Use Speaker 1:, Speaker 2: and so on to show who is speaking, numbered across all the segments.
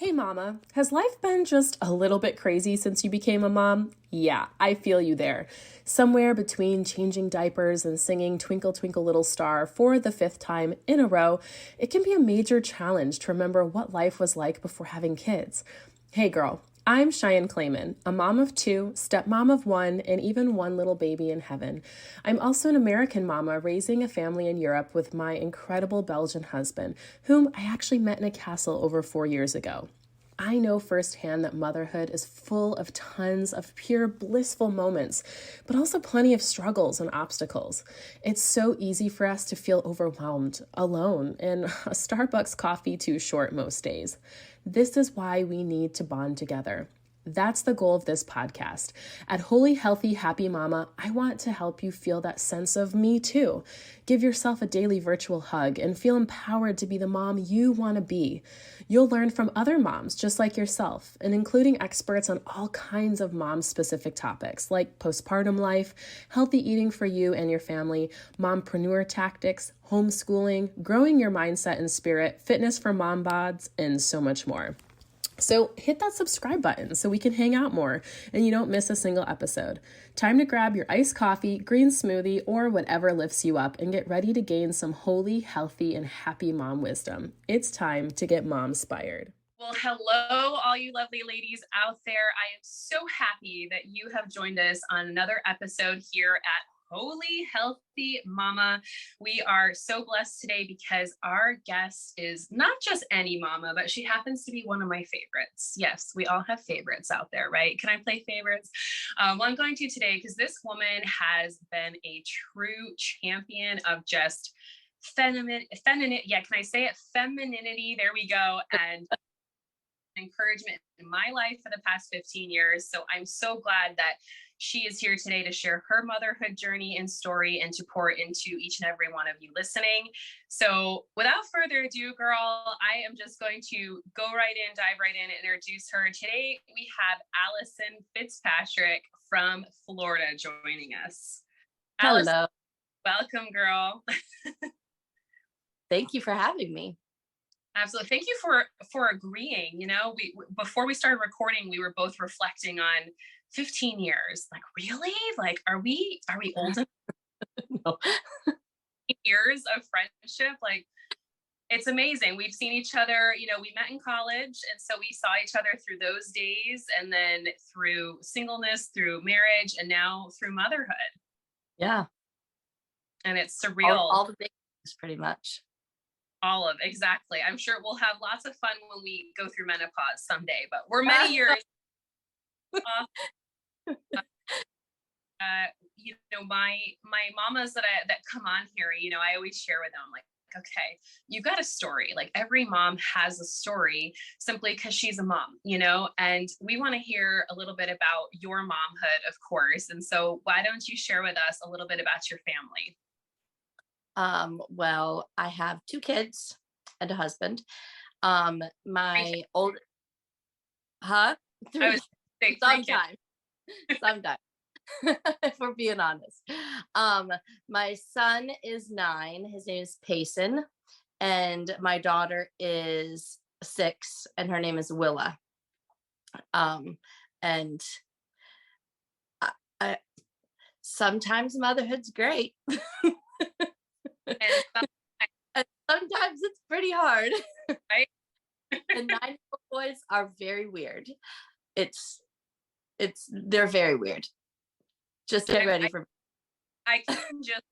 Speaker 1: Hey mama, has life been just a little bit crazy since you became a mom? Yeah, I feel you there. Somewhere between changing diapers and singing Twinkle Twinkle Little Star for the fifth time in a row, it can be a major challenge to remember what life was like before having kids. Hey girl, I'm Cheyanne Clayman, a mom of two, stepmom of one, and even one little baby in heaven. I'm also an American mama raising a family in Europe with my incredible Belgian husband, whom I actually met in a castle over 4 years ago. I know firsthand that motherhood is full of tons of pure blissful moments, but also plenty of struggles and obstacles. It's so easy for us to feel overwhelmed, alone, and a Starbucks coffee too short most days. This is why we need to bond together. That's the goal of this podcast. At Holy Healthy Happy Mama, I want to help you feel that sense of me too. Give yourself a daily virtual hug and feel empowered to be the mom you want to be. You'll learn from other moms just like yourself, and including experts on all kinds of mom-specific topics like postpartum life, healthy eating for you and your family, mompreneur tactics, homeschooling, growing your mindset and spirit, fitness for mom bods, and so much more. So hit that subscribe button so we can hang out more and you don't miss a single episode. Time to grab your iced coffee, green smoothie, or whatever lifts you up and get ready to gain some holy, healthy, and happy mom wisdom. It's time to get mom-spired.
Speaker 2: Well, hello, all you lovely ladies out there. I am so happy that you have joined us on another episode here at Holy Healthy Mama. We are so blessed today because our guest is not just any mama, but she happens to be one of my favorites. Yes, we all have favorites out there, right? Can I play favorites? Well, I'm going to today because this woman has been a true champion of just feminine, yeah, can I say it? Femininity, there we go. And encouragement in my life for the past 15 years. So I'm so glad that she is here today to share her motherhood journey and story and to pour into each and every one of you listening. So without further ado, girl, I am just going to go right in, dive right in, and introduce her. Today, we have Allysen Fitzpatrick from Florida joining us.
Speaker 3: Hello.
Speaker 2: Allysen, welcome, girl.
Speaker 3: Thank you for having me.
Speaker 2: Absolutely. Thank you for agreeing. You know, we before we started recording, we were both reflecting on 15 years. Like, really? Like, are we old enough?
Speaker 3: No.
Speaker 2: Years of friendship? Like, it's amazing. We've seen each other, you know, we met in college, and so we saw each other through those days, and then through singleness, through marriage, and now through motherhood.
Speaker 3: Yeah.
Speaker 2: And it's surreal.
Speaker 3: All the things, pretty much.
Speaker 2: Exactly. I'm sure we'll have lots of fun when we go through menopause someday, but we're many years off. You know, my mamas that come on here, you know, I always share with them, like, okay, you've got a story. Like, every mom has a story simply because she's a mom, you know, and we want to hear a little bit about your momhood, of course. And so why don't you share with us a little bit about your family?
Speaker 3: Well, I have 2 kids and a husband. My old, huh?
Speaker 2: I was saying
Speaker 3: Sometimes, if we're being honest. My son is 9. His name is Payson, and my daughter is 6, and her name is Willa. And I sometimes motherhood's great. And sometimes it's pretty hard.
Speaker 2: Right?
Speaker 3: And 9-year-old boys are very weird. They're very weird. Just get ready for.
Speaker 2: I can just,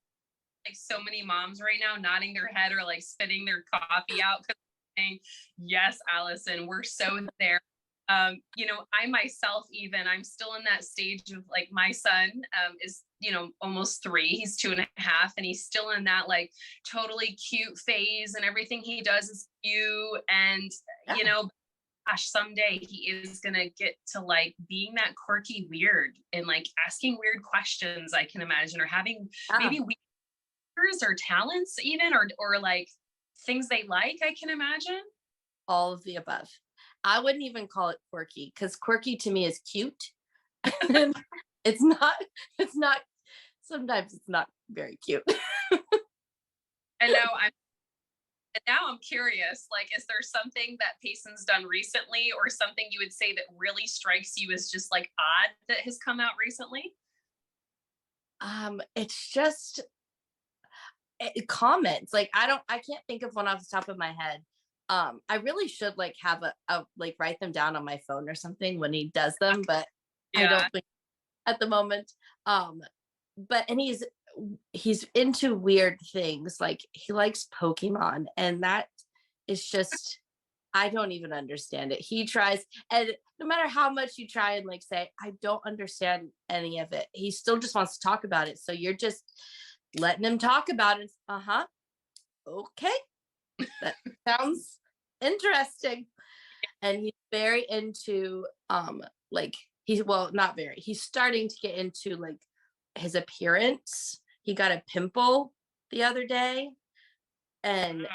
Speaker 2: like, so many moms right now nodding their head or like spitting their coffee out because saying, yes, Allysen, we're so there. You know, I myself, even, I'm still in that stage of, like, my son is, you know, almost 3. He's 2.5, and he's still in that, like, totally cute phase, and everything he does is cute. And, you know, gosh, someday he is going to get to, like, being that quirky weird and, like, asking weird questions, I can imagine, or having maybe weird or talents even, or like things they like, I can imagine.
Speaker 3: All of the above. I wouldn't even call it quirky, because quirky to me is cute. it's not, sometimes it's not very cute.
Speaker 2: And no, And now I'm curious, like, is there something that Payson's done recently or something you would say that really strikes you as just like odd that has come out recently?
Speaker 3: It's just comments. Like I can't think of one off the top of my head. I really should like have a like write them down on my phone or something when he does them, but I
Speaker 2: Yeah.
Speaker 3: don't think at the moment. But and he's into weird things. Like he likes Pokemon, and that is just I don't even understand it. He tries, and no matter how much you try and like say, I don't understand any of it, he still just wants to talk about it. So you're just letting him talk about it. Uh-huh. Okay. That sounds interesting. And he's very into like he's well, not very. He's starting to get into like his appearance. He got a pimple the other day, and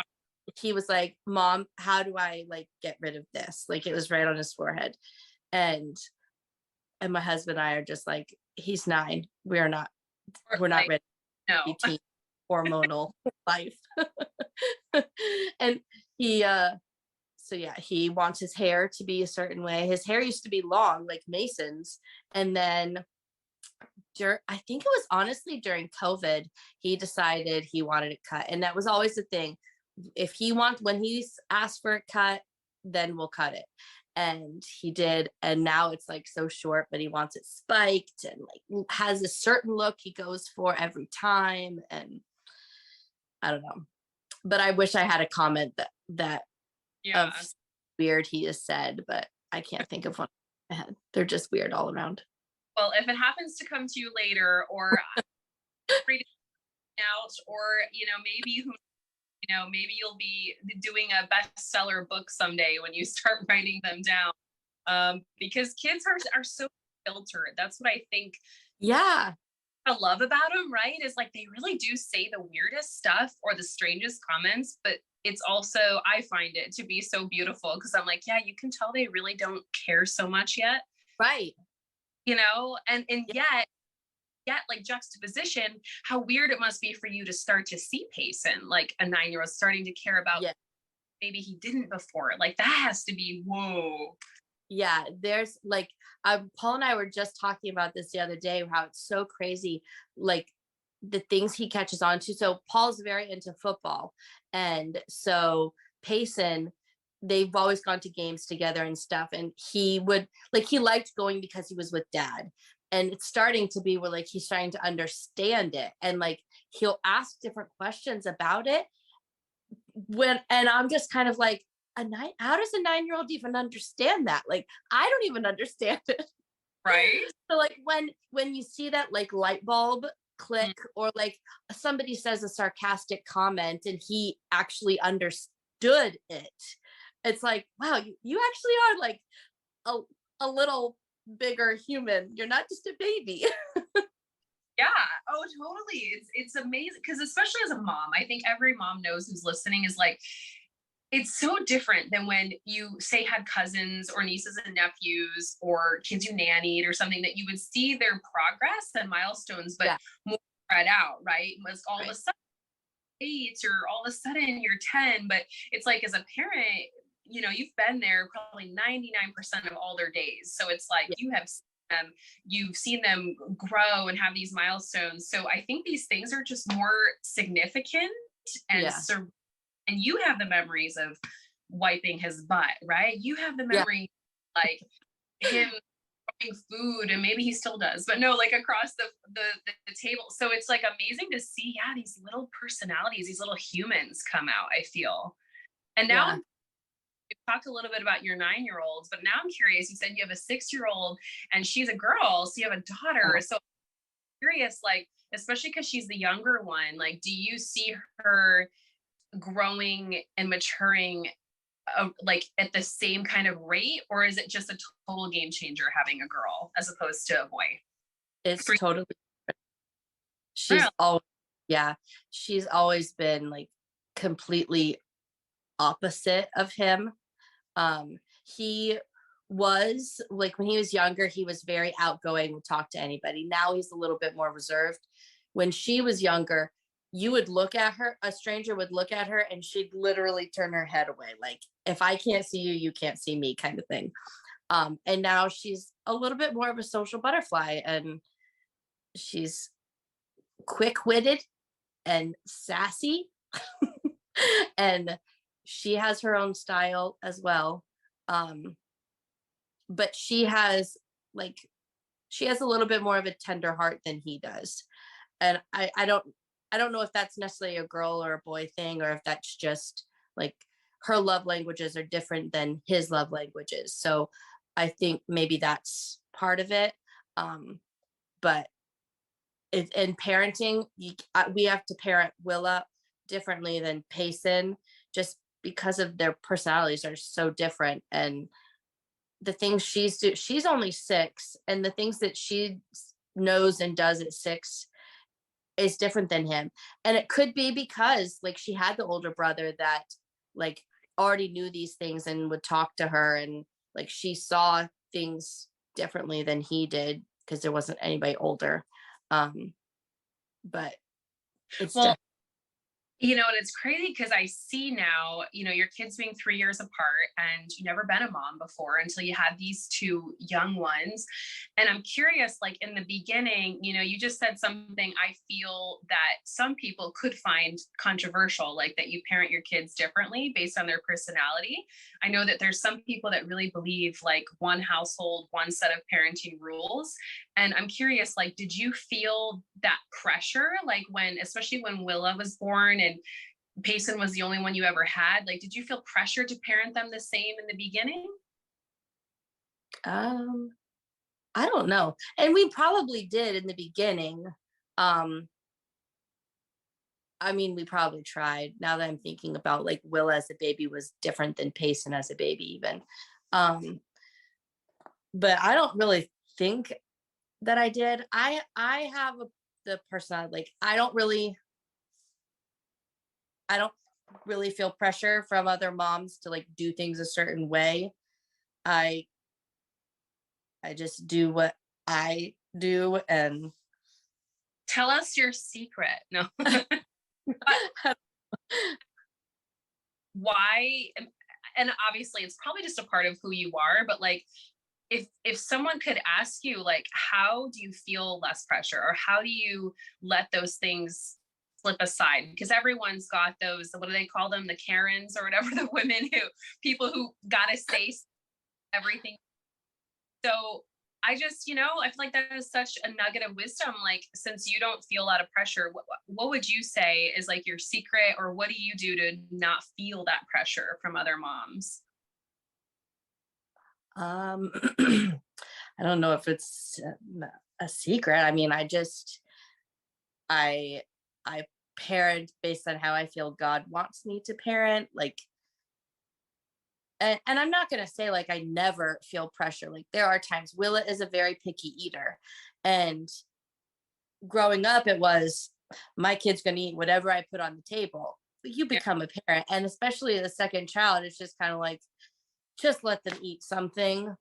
Speaker 3: he was like, Mom, how do I like get rid of this? Like it was right on his forehead. And my husband and I are just like, he's 9. We're not
Speaker 2: Like,
Speaker 3: ready
Speaker 2: no.
Speaker 3: for teen hormonal life. And he so yeah, he wants his hair to be a certain way. His hair used to be long, like Mason's, and then I think it was honestly during COVID, he decided he wanted it cut, and that was always the thing. If when he's asked for it cut, then we'll cut it, and he did, and now it's like so short, but he wants it spiked and like has a certain look he goes for every time, and I don't know, but I wish I had a comment that
Speaker 2: Yeah.
Speaker 3: of weird he has said, but I can't think of one in my head. They're just weird all around.
Speaker 2: Well, if it happens to come to you later, or reading out, or maybe maybe you'll be doing a bestseller book someday when you start writing them down. Because kids are so filtered. That's what I think.
Speaker 3: Yeah.
Speaker 2: I love about them, right? Is like they really do say the weirdest stuff or the strangest comments, but it's also I find it to be so beautiful because I'm like, yeah, you can tell they really don't care so much yet.
Speaker 3: Right.
Speaker 2: And yet like juxtaposition, how weird it must be for you to start to see Payson, like a 9-year-old starting to care about maybe he didn't before. Like that has to be whoa.
Speaker 3: Yeah, there's like Paul and I were just talking about this the other day, how it's so crazy, like the things he catches on to. So Paul's very into football, and so Payson, they've always gone to games together and stuff, and he liked going because he was with dad, and it's starting to be where like he's trying to understand it, and like he'll ask different questions about it and I'm just kind of like, how does a 9-year-old even understand that? Like I don't even understand it.
Speaker 2: Right.
Speaker 3: So like when you see that like light bulb click, or like somebody says a sarcastic comment and he actually understood it, it's like, wow, you actually are like a little bigger human. You're not just a baby.
Speaker 2: Yeah. Oh, totally. It's amazing because especially as a mom, I think every mom knows who's listening is like, it's so different than when you say had cousins or nieces and nephews or kids you nannied or something that you would see their progress and milestones, but more spread out, right? It was all of a sudden 8 or all of a sudden you're 10, but it's like as a parent, you've been there probably 99% of all their days. So it's like you've seen them grow and have these milestones. So I think these things are just more significant and and you have the memories of wiping his butt, right? You have the memory like him throwing food, and maybe he still does, but no, like across the table. So it's like amazing to see, these little personalities, these little humans come out, I feel. And now we talked a little bit about your 9-year-olds, but now I'm curious. You said you have a 6-year-old and she's a girl, so you have a daughter. So I'm curious, like, especially because she's the younger one, like, do you see her growing and maturing like at the same kind of rate, or is it just a total game changer having a girl as opposed to a boy?
Speaker 3: It's totally she's always been like completely opposite of him. He was like, when he was younger, he was very outgoing, would talk to anybody. Now he's a little bit more reserved. When she was younger, you would look at her, a stranger would look at her and she'd literally turn her head away. Like, if I can't see you, you can't see me, kind of thing. And now she's a little bit more of a social butterfly, and she's quick-witted and sassy. And she has her own style as well. But she has a little bit more of a tender heart than he does. And I don't know if that's necessarily a girl or a boy thing, or if that's just like her love languages are different than his love languages. So I think maybe that's part of it. But in parenting, we have to parent Willa differently than Payson, just because of their personalities are so different. And the things she's only 6, and the things that she knows and does at 6 is different than him. And it could be because like she had the older brother that like already knew these things and would talk to her, and like she saw things differently than he did because there wasn't anybody older. But it's
Speaker 2: well, and it's crazy because I see now, your kids being 3 years apart, and you never been a mom before until you had these 2 young ones. And I'm curious, like in the beginning, you just said something I feel that some people could find controversial, like that you parent your kids differently based on their personality. I know that there's some people that really believe like one household, one set of parenting rules. And I'm curious, like, did you feel that pressure, like especially when Willa was born and Payson was the only one you ever had? Like, did you feel pressure to parent them the same in the beginning?
Speaker 3: I don't know. And we probably did in the beginning. I mean, we probably tried. Now that I'm thinking about like Willa as a baby was different than Payson as a baby even. But I don't really think that I did. I have the personality, like I don't really feel pressure from other moms to like do things a certain way. I just do what I do. And
Speaker 2: Tell us your secret. No. Why? And obviously it's probably just a part of who you are, but like if someone could ask you, like, how do you feel less pressure, or how do you let those things slip aside? Because everyone's got those, what do they call them, the Karens or whatever, the people who gotta say everything. So I just, I feel like that is such a nugget of wisdom. Like, since you don't feel a lot of pressure, what would you say is like your secret, or what do you do to not feel that pressure from other moms?
Speaker 3: I don't know if it's a secret. I mean, I parent based on how I feel God wants me to parent. Like, and I'm not going to say like I never feel pressure. Like, there are times. Willa is a very picky eater, and growing up it was my kid's going to eat whatever I put on the table. But you become a parent, and especially the second child, it's just kind of like, just let them eat something.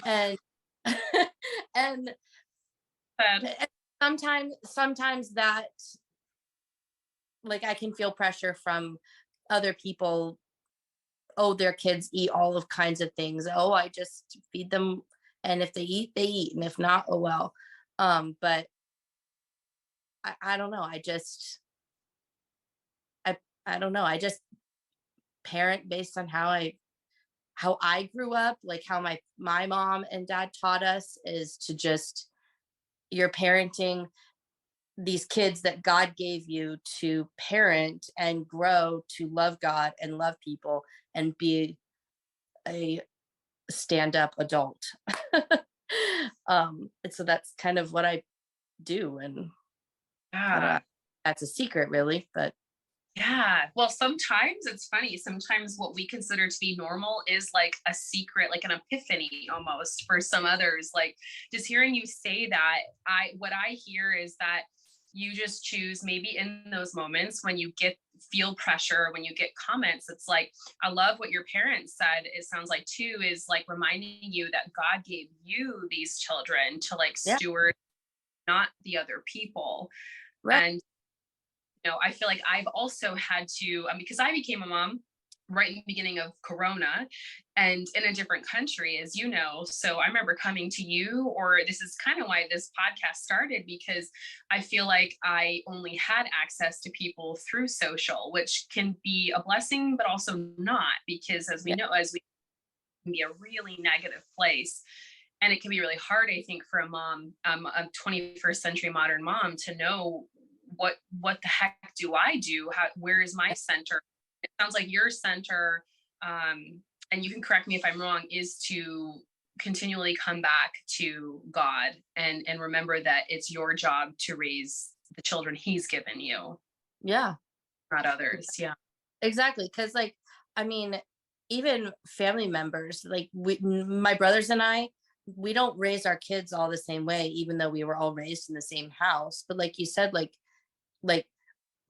Speaker 3: And and sometimes that, like, I can feel pressure from other people. Oh, their kids eat all of kinds of things. Oh, I just feed them, and if they eat, they eat, and if not, oh well. But I don't know. I don't know. I just parent based on how I grew up, like how my mom and dad taught us, is to just, you're parenting these kids that God gave you to parent and grow to love God and love people and be a stand-up adult. And so that's kind of what I do. And I don't know, that's a secret really, but
Speaker 2: Yeah. Well, sometimes it's funny. Sometimes what we consider to be normal is like a secret, like an epiphany almost for some others. Like, just hearing you say that, what I hear is that you just choose, maybe in those moments when you feel pressure, when you get comments, it's like, I love what your parents said. It sounds like too, is like reminding you that God gave you these children to like
Speaker 3: yeah,
Speaker 2: steward, not the other people.
Speaker 3: right.
Speaker 2: And I feel like I've also had to, because I became a mom right in the beginning of Corona and in a different country, as you know. So I remember coming to you, or this is kind of why this podcast started, because I feel like I only had access to people through social, which can be a blessing, but also not, because as we
Speaker 3: Yeah.
Speaker 2: know, as we can be a really negative place. And it can be really hard, I think, for a mom, a 21st century modern mom, to know what the heck do I do? Where is my center? It sounds like your center, and you can correct me if I'm wrong, is to continually come back to God and remember that it's your job to raise the children He's given you,
Speaker 3: Yeah,
Speaker 2: not others. Yeah.
Speaker 3: exactly. Because like, I mean, even family members, like my brothers and I, we don't raise our kids all the same way, even though we were all raised in the same house. But like you said, like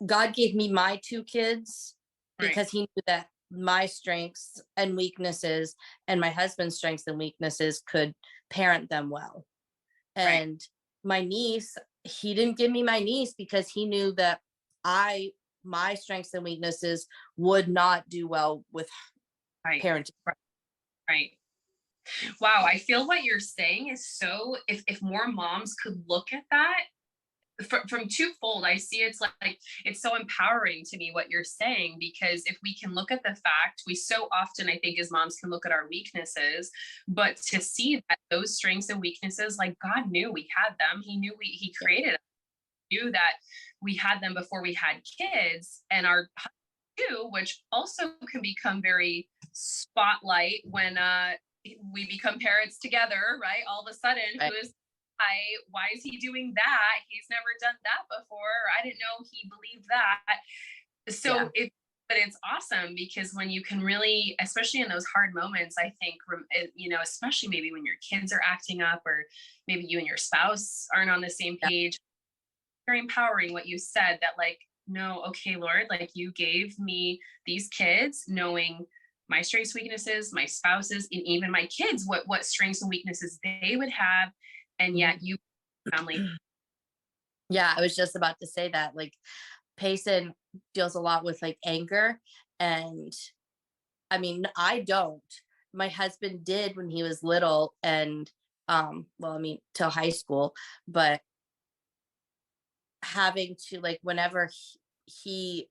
Speaker 3: God gave me my two kids
Speaker 2: Right.
Speaker 3: because he knew that my strengths and weaknesses and my husband's strengths and weaknesses could parent them well.
Speaker 2: Right.
Speaker 3: And my niece, he didn't give me my niece because he knew that my strengths and weaknesses would not do well with
Speaker 2: Right.
Speaker 3: parenting.
Speaker 2: Right. Wow. I feel what you're saying is so, if more moms could look at that from twofold. I see it's like it's so empowering to me what you're saying, because if we can look at the fact, we so often, I think, as moms can look at our weaknesses, but to see that those strengths and weaknesses, like God knew we had them. He knew he created us, knew that we had them before we had kids, and our too, which also can become very spotlight when we become parents together, right? All of a sudden,
Speaker 3: Right.
Speaker 2: why is he doing that? He's never done that before. Or I didn't know he believed that.
Speaker 3: Yeah.
Speaker 2: So but it's awesome, because when you can really, especially in those hard moments, I think, especially maybe when your kids are acting up, or maybe you and your spouse aren't on the same
Speaker 3: Yeah.
Speaker 2: page, very empowering what you said, that like, no, okay, Lord, like you gave me these kids knowing my strengths, weaknesses, my spouses, and even my kids, what strengths and weaknesses they would have. And yet you family.
Speaker 3: Yeah, I was just about to say that. Like, Payson deals a lot with like anger. And I mean, I don't. My husband did when he was little, and well, I mean, till high school, but having to, like, whenever he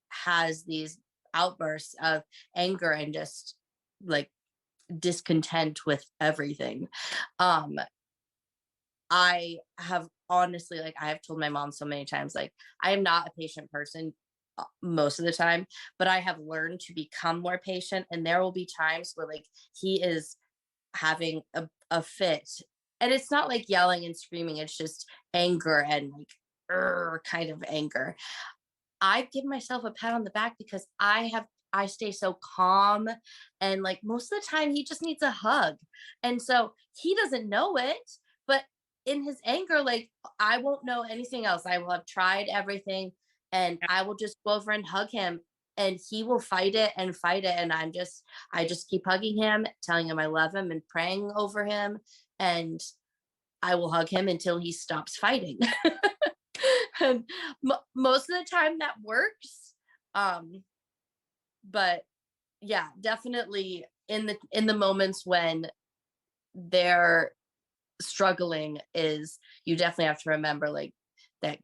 Speaker 3: has these outbursts of anger and just like discontent with everything, um I have honestly, like, I have told my mom so many times, like, I am not a patient person most of the time, but I have learned to become more patient. And there will be times where, like, he is having a fit. And it's not like yelling and screaming, it's just anger and like, kind of anger. I give myself a pat on the back because I stay so calm, and like most of the time he just needs a hug. And so he doesn't know it, but in his anger, like, I won't know anything else. I will have tried everything, and I will just go over and hug him, and he will fight it and fight it. And I just keep hugging him, telling him I love him and praying over him. And I will hug him until he stops fighting. And most of the time that works. But yeah, definitely in the moments when they're struggling, is you definitely have to remember, like, that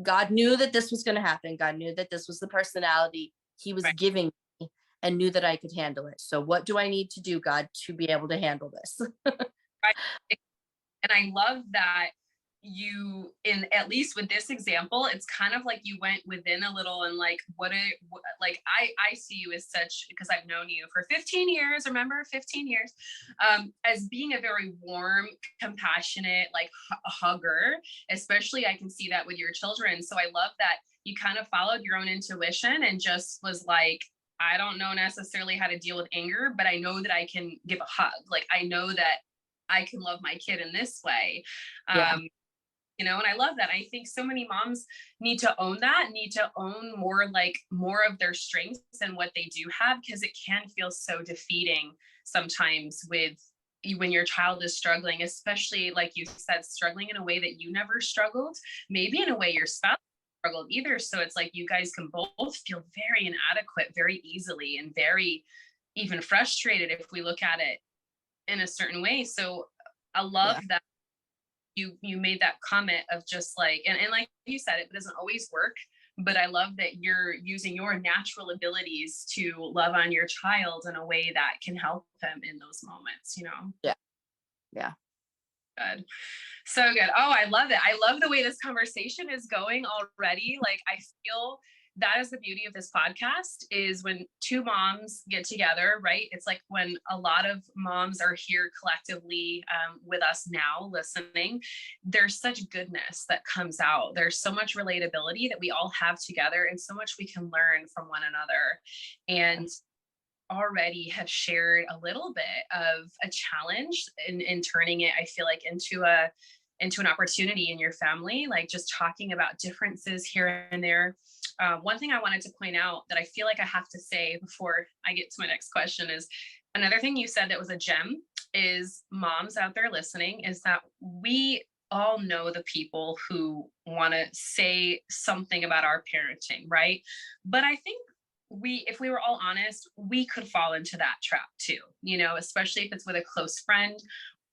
Speaker 3: God knew that this was going to happen. God knew that this was the personality he was
Speaker 2: Right.
Speaker 3: giving me, and knew that I could handle it. So what do I need to do, God, to be able to handle this?
Speaker 2: Right. And I love that you, in at least with this example, it's kind of like you went within a little, and like like I see you as such, because I've known you for 15 years, remember, 15 years, as being a very warm, compassionate, like hugger. Especially I can see that with your children. So I love that you kind of followed your own intuition and just was like, I don't know necessarily how to deal with anger, but I know that I can give a hug. Like, I know that I can love my kid in this way.
Speaker 3: Yeah.
Speaker 2: And I love that. I think so many moms need to own that, need to own more of their strengths and what they do have, because it can feel so defeating sometimes when your child is struggling, especially like you said, struggling in a way that you never struggled, maybe in a way your spouse struggled either. So it's like you guys can both feel very inadequate very easily and very even frustrated if we look at it in a certain way. So I love that you made that comment of just like, and like you said, it doesn't always work, but I love that you're using your natural abilities to love on your child in a way that can help them in those moments, you know?
Speaker 3: Yeah.
Speaker 2: Good. So good. Oh, I love it. I love the way this conversation is going already. Like, I feel that is the beauty of this podcast, is when two moms get together, right? It's like when a lot of moms are here collectively with us now listening, there's such goodness that comes out. There's so much relatability that we all have together and so much we can learn from one another. And already have shared a little bit of a challenge in turning it, I feel like, into an opportunity in your family, like just talking about differences here and there. One thing I wanted to point out that I feel like I have to say before I get to my next question is another thing you said that was a gem is, moms out there listening, is that we all know the people who want to say something about our parenting, right? But I think if we were all honest, we could fall into that trap too, you know, especially if it's with a close friend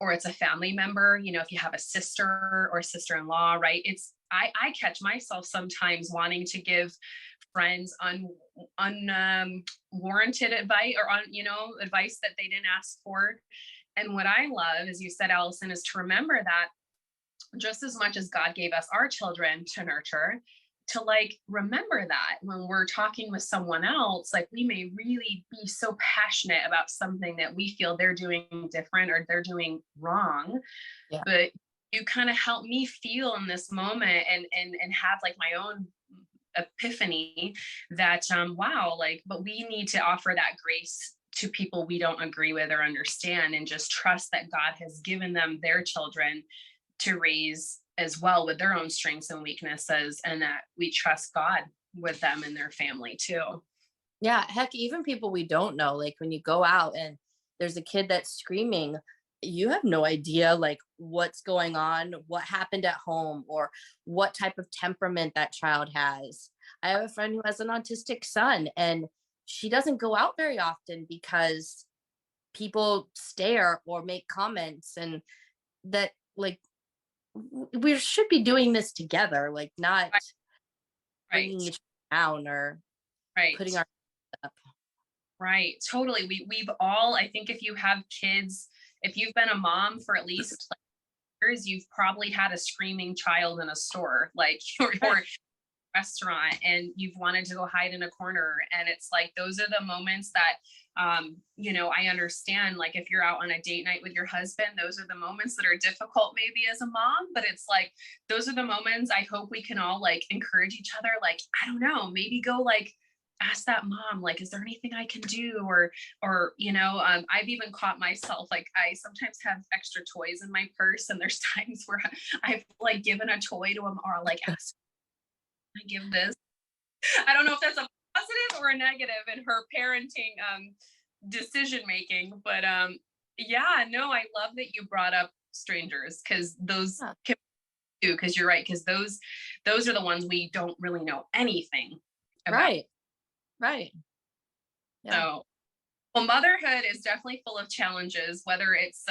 Speaker 2: or it's a family member, you know, if you have a sister or sister-in-law, right? I catch myself sometimes wanting to give friends unwarranted advice, or advice that they didn't ask for. And what I love, as you said, Allysen, is to remember that just as much as God gave us our children to nurture, to like remember that when we're talking with someone else, like we may really be so passionate about something that we feel they're doing different or they're doing wrong.
Speaker 3: Yeah.
Speaker 2: But you kind of help me feel in this moment and have like my own epiphany that wow, like, but we need to offer that grace to people we don't agree with or understand, and just trust that God has given them their children to raise as well with their own strengths and weaknesses, and that we trust God with them and their family too.
Speaker 3: Yeah, heck, even people we don't know, like when you go out and there's a kid that's screaming, you have no idea like what's going on, what happened at home, or what type of temperament that child has. I have a friend who has an autistic son, and she doesn't go out very often because people stare or make comments, and that like we should be doing this together, like not
Speaker 2: Right.
Speaker 3: bringing each other down or
Speaker 2: Right.
Speaker 3: putting our up.
Speaker 2: Right. Totally. We've all, I think if you have kids, if you've been a mom for at least like years, you've probably had a screaming child in a store, like, or restaurant, and you've wanted to go hide in a corner. And it's like, those are the moments that, I understand, like if you're out on a date night with your husband, those are the moments that are difficult maybe as a mom, but it's like, those are the moments I hope we can all like encourage each other. Like, I don't know, maybe go like, ask that mom, like, is there anything I can do? Or I've even caught myself, like I sometimes have extra toys in my purse, and there's times where I've like given a toy to him, or I'll like ask, I give this. I don't know if that's a positive or a negative in her parenting decision making, but yeah, no, I love that you brought up strangers, because those can do, because you're right, because those are the ones we don't really know anything about.
Speaker 3: Right.
Speaker 2: Yeah. So, well, motherhood is definitely full of challenges, whether it's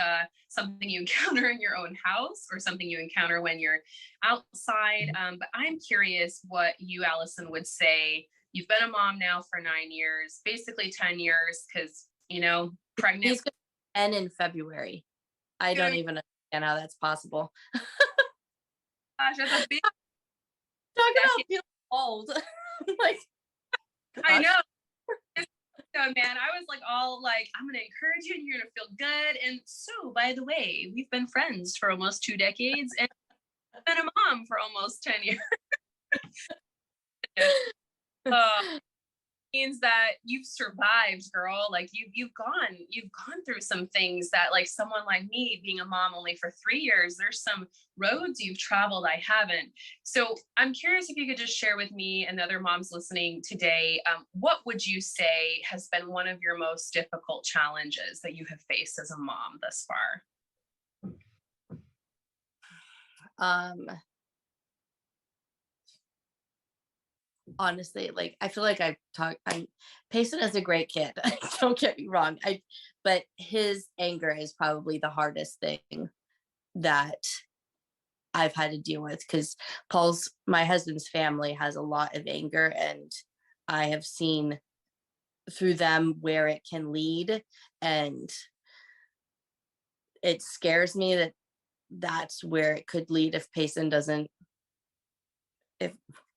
Speaker 2: something you encounter in your own house or something you encounter when you're outside. But I'm curious what you, Allysen, would say. You've been a mom now for 9 years, basically 10 years, because, pregnant.
Speaker 3: He's going to end in February. I don't even understand how that's possible.
Speaker 2: Gosh, that's a big.
Speaker 3: Talk about feeling old. Like,
Speaker 2: I know. So, man, I was like all like, I'm going to encourage you and you're going to feel good. And so, by the way, we've been friends for almost 2 decades, and I've been a mom for almost 10 years. Means that you've survived, girl. Like you've gone through some things that, like, someone like me being a mom only for 3 years, there's some roads you've traveled I haven't. So I'm curious if you could just share with me and other moms listening today, what would you say has been one of your most difficult challenges that you have faced as a mom thus far?
Speaker 3: honestly, like I feel like Payson is a great kid. Don't get me wrong. But his anger is probably the hardest thing that I've had to deal with, because my husband's family has a lot of anger, and I have seen through them where it can lead. And it scares me that that's where it could lead if Payson doesn't, if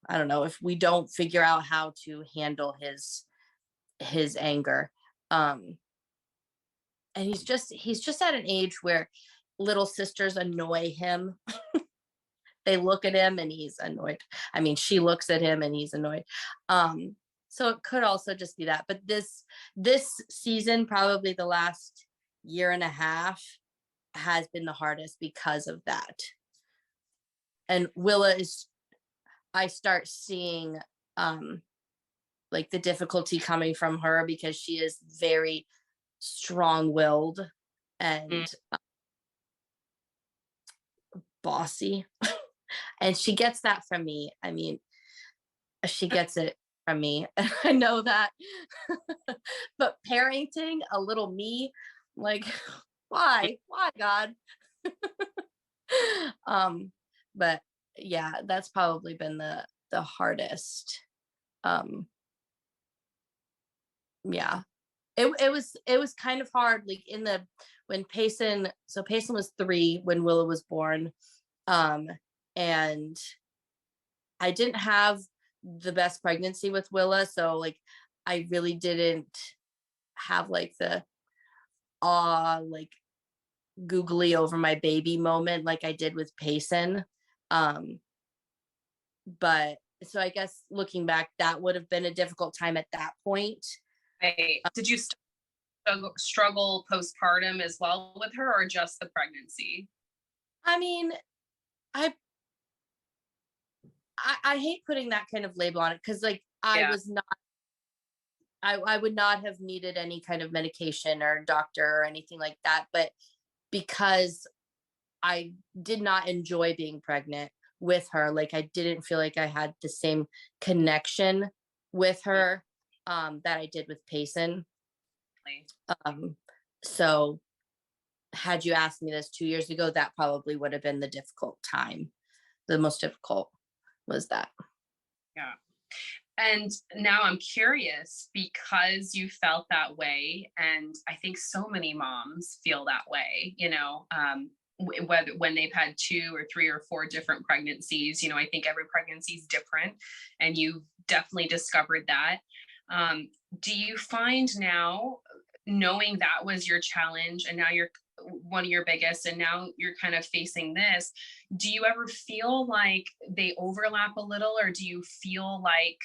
Speaker 3: I don't know, if we don't figure out how to handle his anger. And he's just at an age where little sisters annoy him. They look at him and he's annoyed. I mean, she looks at him and he's annoyed. So it could also just be that. But this season, probably the last year and a half, has been the hardest because of that. And I start seeing like the difficulty coming from her, because she is very strong-willed and bossy. And she gets that from me. I mean, she gets it from me. I know that. But parenting a little me, like, why? Why, God? But yeah, that's probably been the hardest. Yeah. It was kind of hard, like when Payson was 3 when Willa was born. And I didn't have the best pregnancy with Willa, so like I really didn't have like the like googly over my baby moment like I did with Payson. But so I guess looking back, that would have been a difficult time at that point.
Speaker 2: Right. Did you struggle postpartum as well with her, or just the pregnancy?
Speaker 3: I mean, I hate putting that kind of label on it, because like I would not have needed any kind of medication or doctor or anything like that. But because I did not enjoy being pregnant with her, like I didn't feel like I had the same connection with her that I did with Payson. So had you asked me this 2 years ago, that probably would have been the difficult time. The most difficult was that.
Speaker 2: Yeah. And now I'm curious, because you felt that way, and I think so many moms feel that way, whether when they've had 2 or 3 or 4 different pregnancies. I think every pregnancy is different, and you've definitely discovered that. Do you find now, knowing that was your challenge, and now you're one of your biggest, and now you're kind of facing this, do you ever feel like they overlap a little, or do you feel like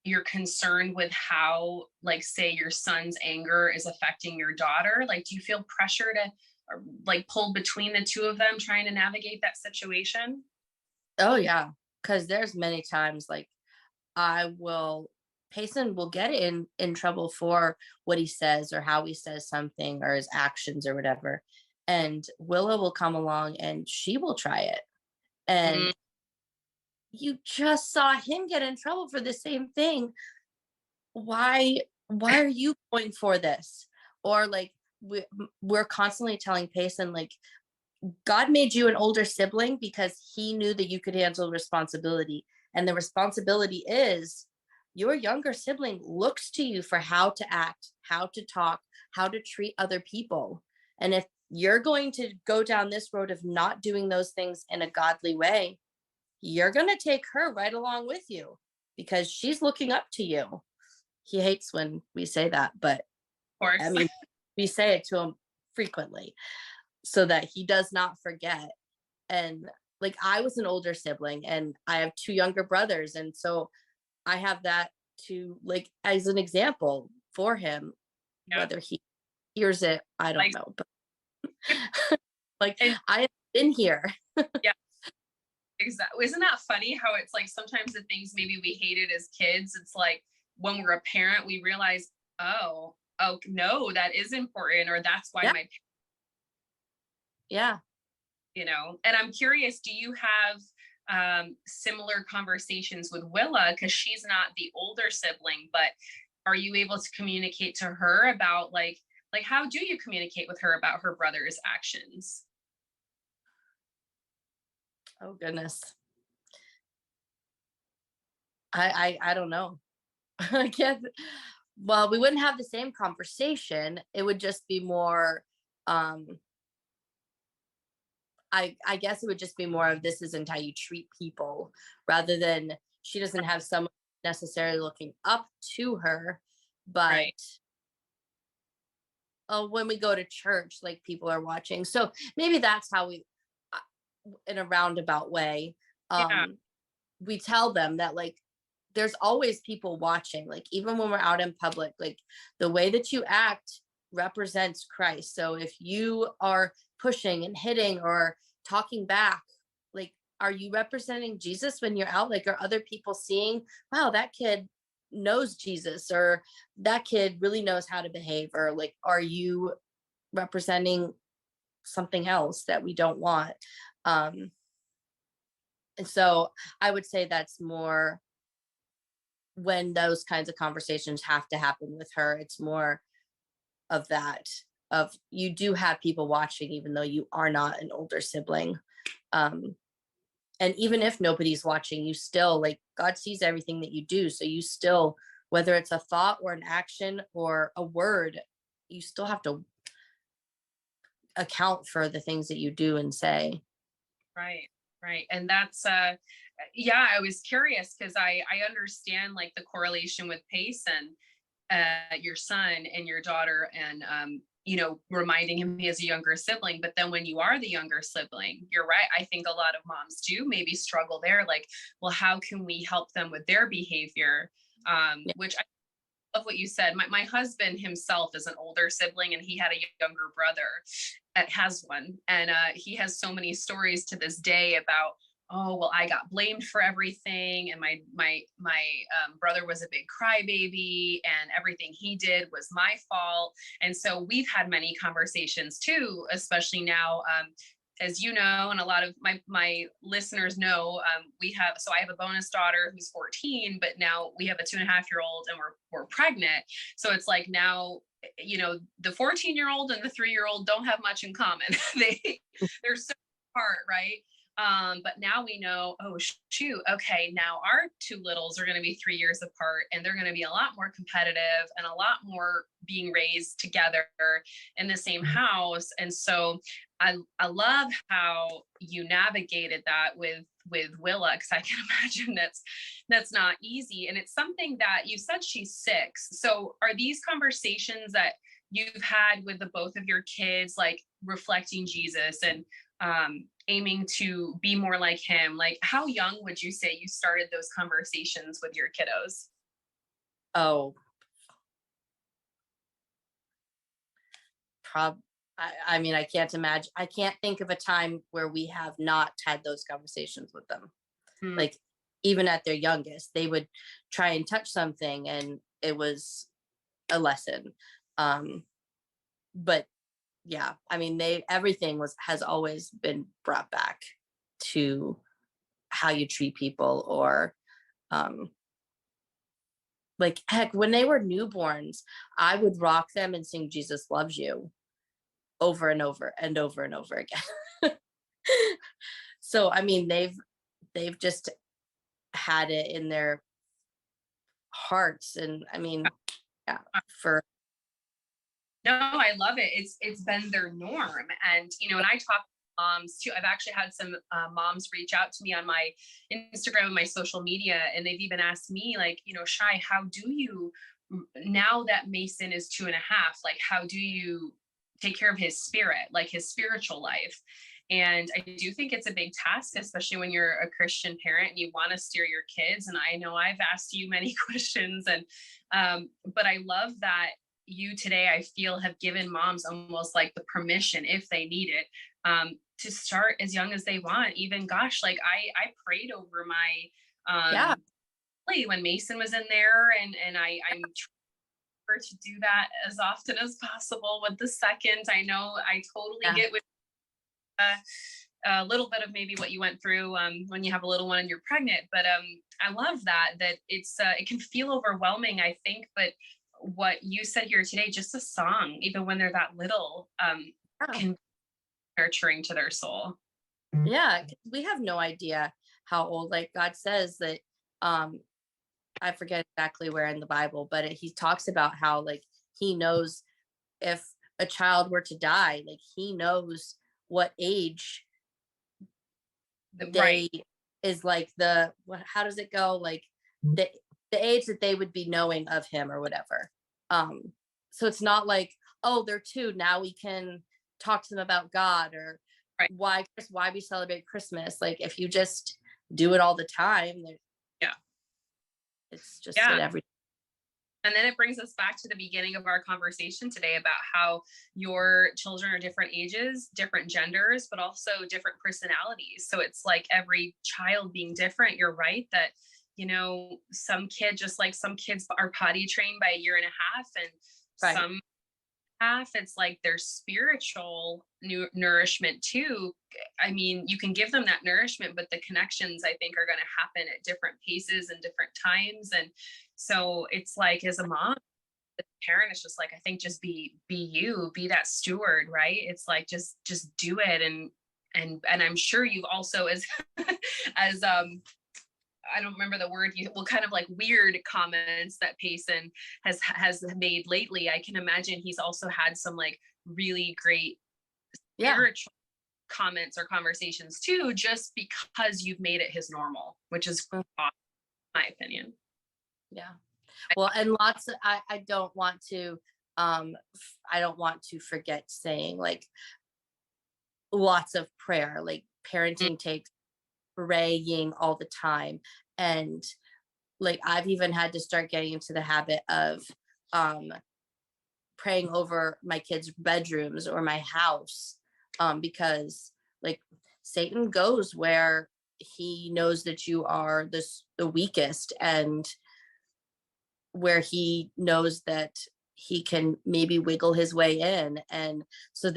Speaker 2: you're concerned with how, like, say your son's anger is affecting your daughter? Like, do you feel pressure to, or like, pulled between the two of them trying to navigate that situation?
Speaker 3: Oh yeah, because there's many times like Payson will get in trouble for what he says or how he says something or his actions or whatever, and Willa will come along and she will try it, and you just saw him get in trouble for the same thing. Why are you going for this? Or like we're constantly telling Payson, like, God made you an older sibling because he knew that you could handle responsibility. And the responsibility is your younger sibling looks to you for how to act, how to talk, how to treat other people. And if you're going to go down this road of not doing those things in a godly way, you're going to take her right along with you, because she's looking up to you. He hates when we say that, but
Speaker 2: Of course.
Speaker 3: I mean, we say it to him frequently so that he does not forget. And like, I was an older sibling and I have 2 younger brothers. And so I have that to, like, as an example for him. Yeah. Whether he hears it, I don't know. But like, I have been here.
Speaker 2: Yeah. Exactly. Isn't that funny how it's like sometimes the things maybe we hated as kids, it's like when we're a parent, we realize, oh no, that is important, or that's why my
Speaker 3: yeah.
Speaker 2: And I'm curious, do you have similar conversations with Willa, because she's not the older sibling, but are you able to communicate to her about like how do you communicate with her about her brother's actions?
Speaker 3: Oh goodness. I don't know. I guess, well, we wouldn't have the same conversation. It would just be more, I guess it would just be more of, this isn't how you treat people, rather than, she doesn't have someone necessarily looking up to her, but
Speaker 2: Right.
Speaker 3: when we go to church, like, people are watching. So maybe that's how we, in a roundabout way,
Speaker 2: Yeah.
Speaker 3: we tell them that, like, there's always people watching, like, even when we're out in public, like, the way that you act represents Christ. So if you are pushing and hitting or talking back, like, are you representing Jesus when you're out? Like, are other people seeing, wow, that kid knows Jesus, or that kid really knows how to behave, or, like, are you representing something else that we don't want? And so I would say that's more when those kinds of conversations have to happen with her. It's more of that, of, you do have people watching even though you are not an older sibling. And even if nobody's watching, you still, like, God sees everything that you do, so you still, whether it's a thought or an action or a word, you still have to account for the things that you do and say.
Speaker 2: Right, right. And that's yeah, I was curious because I understand like the correlation with pace and your son and your daughter, and you know, reminding him he has a younger sibling. But then when you are the younger sibling, you're right, I think a lot of moms do maybe struggle there, like, well, how can we help them with their behavior?
Speaker 3: Yeah.
Speaker 2: Which I love what you said. My husband himself is an older sibling, and he had a younger brother that has one. And he has so many stories to this day about, oh, well, I got blamed for everything. And my brother was a big crybaby, and everything he did was my fault. And so we've had many conversations too, especially now, as you know, and a lot of my listeners know, so I have a bonus daughter who's 14, but now we have a 2.5-year-old, and we're pregnant. So it's like now, you know, the 14-year-old and the 3-year-old don't have much in common. They're so apart, right? But now we know, oh shoot, okay, now our two littles are going to be 3 years apart, and they're going to be a lot more competitive and a lot more being raised together in the same house. And so I love how you navigated that with Willa, because I can imagine that's not easy. And it's something that you said she's 6. So are these conversations that you've had with the both of your kids, like reflecting Jesus and aiming to be more like him? Like, how young would you say you started those conversations with your kiddos?
Speaker 3: Oh, I mean, I can't imagine. I can't think of a time where we have not had those conversations with them.
Speaker 2: Hmm.
Speaker 3: Like, even at their youngest, they would try and touch something, and it was a lesson. But yeah, I mean, everything has always been brought back to how you treat people, or like, heck, when they were newborns, I would rock them and sing Jesus Loves You over and over and over and over again. So I mean, they've just had it in their hearts. And I mean, yeah, for
Speaker 2: No, I love it. It's been their norm. And you know, and I talk to moms too. I've actually had some moms reach out to me on my Instagram and my social media, and they've even asked me, like, you know, Shy, how do you, now that Mason is 2.5, like, how do you take care of his spirit, like his spiritual life? And I do think it's a big task, especially when you're a Christian parent and you want to steer your kids. And I know I've asked you many questions, and but I love that you today, I feel, have given moms almost like the permission, if they need it, to start as young as they want. Even, gosh, like I prayed over my
Speaker 3: yeah,
Speaker 2: when Mason was in there, and I'm trying to do that as often as possible with the second. I know I totally
Speaker 3: yeah.
Speaker 2: get with a little bit of maybe what you went through when you have a little one and you're pregnant. But I love that it's it can feel overwhelming, I think. But what you said here today, just a song, even when they're that little, can be nurturing to their soul.
Speaker 3: Yeah, we have no idea how old. Like God says that, I forget exactly where in the Bible, but he talks about how like he knows if a child were to die, like he knows what age
Speaker 2: Right.
Speaker 3: they is like how does it go? Like the age that they would be knowing of him or whatever. So it's not like, oh, they're 2, now we can talk to them about God, or
Speaker 2: Right.
Speaker 3: why we celebrate Christmas. Like if you just do it all the time,
Speaker 2: yeah,
Speaker 3: it's just at every.
Speaker 2: And then it brings us back to the beginning of our conversation today about how your children are different ages, different genders, but also different personalities. So it's like every child being different. You're right that, some kids, just like some kids are potty trained by 1.5 years, and
Speaker 3: Right.
Speaker 2: some half, it's like their spiritual nourishment too. I mean, you can give them that nourishment, but the connections, I think, are going to happen at different paces and different times. And so it's like, as a mom, the parent, is just like, I think, just be you, be that steward, right? It's like, just do it. And I'm sure you've also, as as I don't remember the word, kind of like weird comments that Payson has made lately. I can imagine he's also had some like really great spiritual comments or conversations too, just because you've made it his normal, which is awesome, in my opinion.
Speaker 3: Yeah. Well, and I don't want to forget saying like lots of prayer. Like parenting takes praying all the time. And like I've even had to start getting into the habit of praying over my kids' bedrooms or my house, because like Satan goes where he knows that you are the weakest, and where he knows that he can maybe wiggle his way in. And so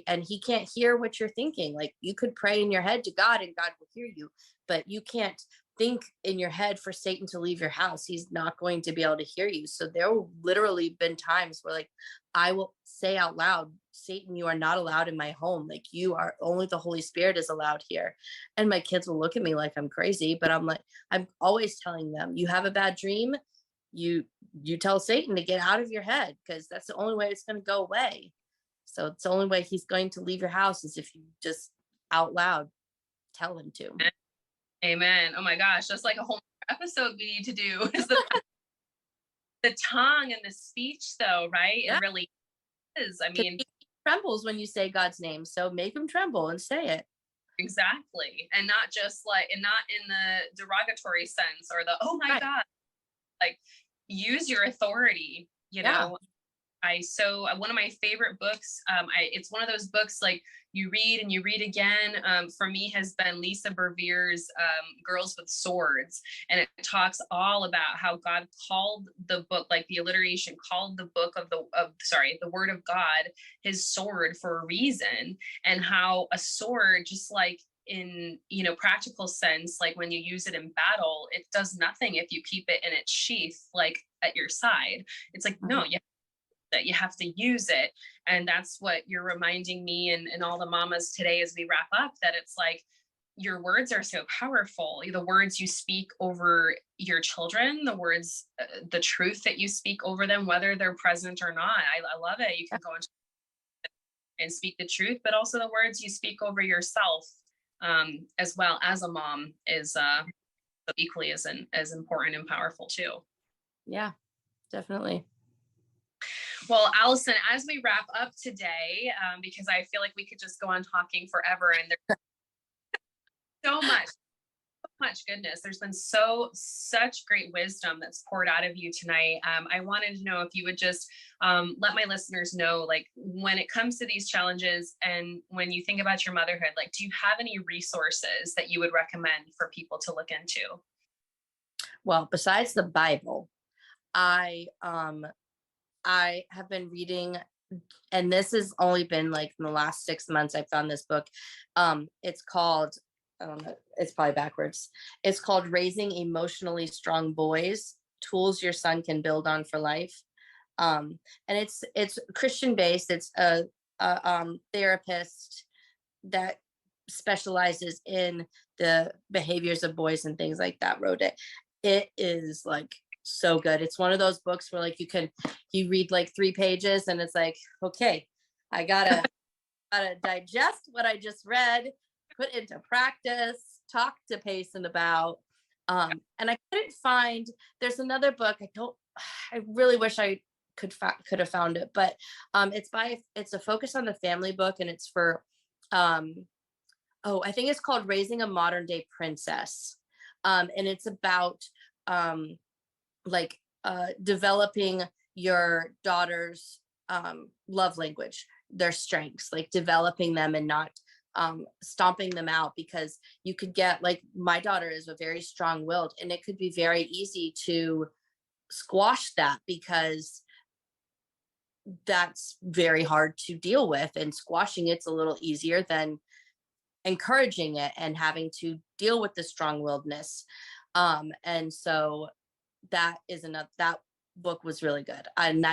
Speaker 3: and he can't hear what you're thinking. Like you could pray in your head to God and God will hear you, but you can't think in your head for Satan to leave your house. He's not going to be able to hear you. So there will literally been times where like I will say out loud, Satan, you are not allowed in my home. Like you are, only the Holy Spirit is allowed here. And my kids will look at me like I'm crazy, but I'm always telling them, you have a bad dream, you tell Satan to get out of your head, because that's the only way it's going to go away. So it's the only way he's going to leave your house is if you just out loud tell him to.
Speaker 2: Amen. Oh my gosh, that's like a whole episode we need to do. Is the tongue and the speech, though, right?
Speaker 3: Yeah.
Speaker 2: It really is. I mean,
Speaker 3: he trembles when you say God's name, so make him tremble and say it.
Speaker 2: Exactly. And not just like, and not in the derogatory sense or the, oh my God, like use your authority, one of my favorite books, it's one of those books like you read and you read again, for me has been Lisa Bevere's Girls with Swords. And it talks all about how God called the book, like the alliteration called the book the word of God, his sword, for a reason. And how a sword, just like in practical sense, like when you use it in battle, it does nothing if you keep it in its sheath, like at your side. It's like, no, you have to use it. And that's what you're reminding me and all the mamas today as we wrap up, that it's like your words are so powerful. The words you speak over your children, the words, the truth that you speak over them, whether they're present or not. I love it. You can go into and speak the truth, but also the words you speak over yourself, as well as a mom, is equally as important and powerful too.
Speaker 3: Yeah, definitely.
Speaker 2: Well, Allysen, as we wrap up today, because I feel like we could just go on talking forever, and there's so much goodness. There's been such great wisdom that's poured out of you tonight. I wanted to know if you would just let my listeners know, like, when it comes to these challenges and when you think about your motherhood, like, do you have any resources that you would recommend for people to look into?
Speaker 3: Well, besides the Bible, I have been reading and this has only been like in the last 6 months I found this book. It's called, I don't know, it's probably backwards. It's called Raising Emotionally Strong Boys: Tools Your Son Can Build on for Life. And it's Christian based. It's a therapist that specializes in the behaviors of boys and things like that wrote it. It is like so good. It's one of those books where like you read like 3 pages and it's like, okay, I gotta digest what I just read, put into practice, talk to Payson about. And I couldn't find, there's another book. I really wish I could have found it, but it's a focus on the family book, and it's for I think it's called Raising a Modern Day Princess. And it's about developing your daughter's love language, their strengths, like developing them and not stomping them out, because you could get, like, my daughter is a very strong-willed, and it could be very easy to squash that, because that's very hard to deal with, and squashing it's a little easier than encouraging it and having to deal with the strong-willedness. And so that book was really good, and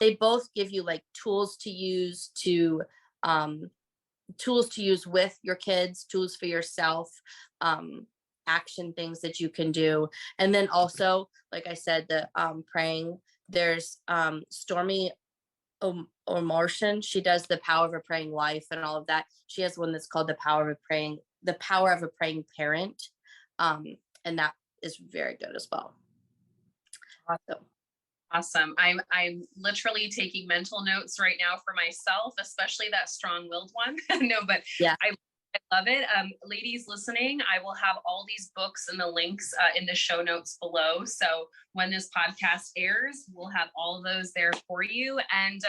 Speaker 3: they both give you like tools to use with your kids, tools for yourself, action things that you can do. And then also, like I said, the praying, there's Stormy O'Martian. She does The Power of a Praying Wife and all of that. She has one that's called The Power of a Praying Parent. And that is very good as well.
Speaker 2: Awesome. I'm literally taking mental notes right now for myself, especially that strong-willed one. No, but
Speaker 3: yeah,
Speaker 2: I love it. Ladies listening, I will have all these books and the links in the show notes below. So when this podcast airs, we'll have all of those there for you. And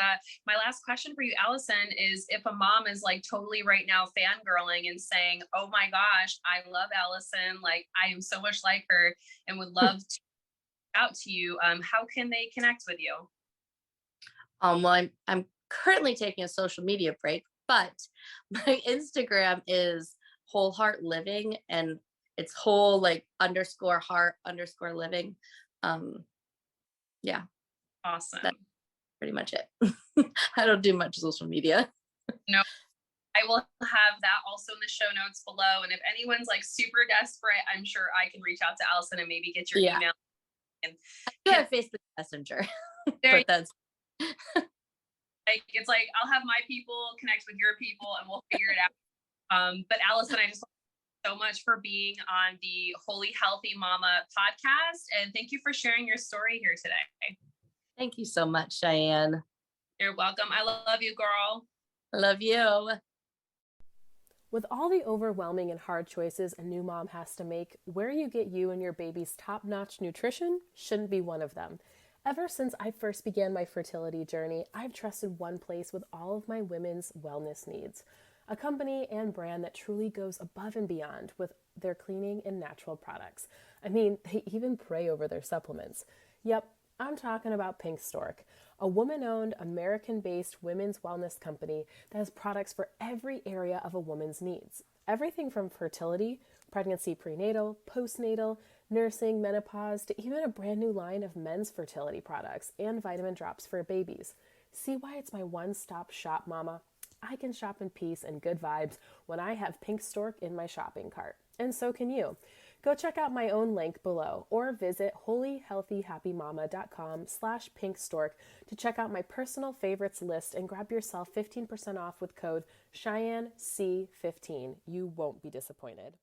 Speaker 2: my last question for you, Allysen, is if a mom is like totally right now fangirling and saying, oh my gosh, I love Allysen, like I am so much like her and would love to out to you, how can they connect with you?
Speaker 3: Well, I'm currently taking a social media break, but my Instagram is whole heart living, and it's whole like _heart_living. Yeah.
Speaker 2: Awesome.
Speaker 3: That's pretty much it. I don't do much social media.
Speaker 2: No, I will have that also in the show notes below. And if anyone's like super desperate, I'm sure I can reach out to Allysen and maybe get your email.
Speaker 3: I do have Facebook Messenger, but that's
Speaker 2: like, it's like, I'll have my people connect with your people and we'll figure it out. But Allysen, I just thank you so much for being on the Holy Healthy Mama podcast. And thank you for sharing your story here today.
Speaker 3: Thank you so much, Cheyanne.
Speaker 2: You're welcome. I love you, girl.
Speaker 3: I love you.
Speaker 1: With all the overwhelming and hard choices a new mom has to make, where you get you and your baby's top-notch nutrition shouldn't be one of them. Ever since I first began my fertility journey, I've trusted one place with all of my women's wellness needs. A company and brand that truly goes above and beyond with their cleaning and natural products. I mean, they even pray over their supplements. Yep, I'm talking about Pink Stork, a woman-owned, American-based women's wellness company that has products for every area of a woman's needs. Everything from fertility, pregnancy, prenatal, postnatal, nursing, menopause, to even a brand new line of men's fertility products and vitamin drops for babies. See why it's my one-stop shop, mama? I can shop in peace and good vibes when I have Pink Stork in my shopping cart. And so can you. Go check out my own link below or visit holyhealthyhappymama.com/pinkstork to check out my personal favorites list and grab yourself 15% off with code CheyanneC15. You won't be disappointed.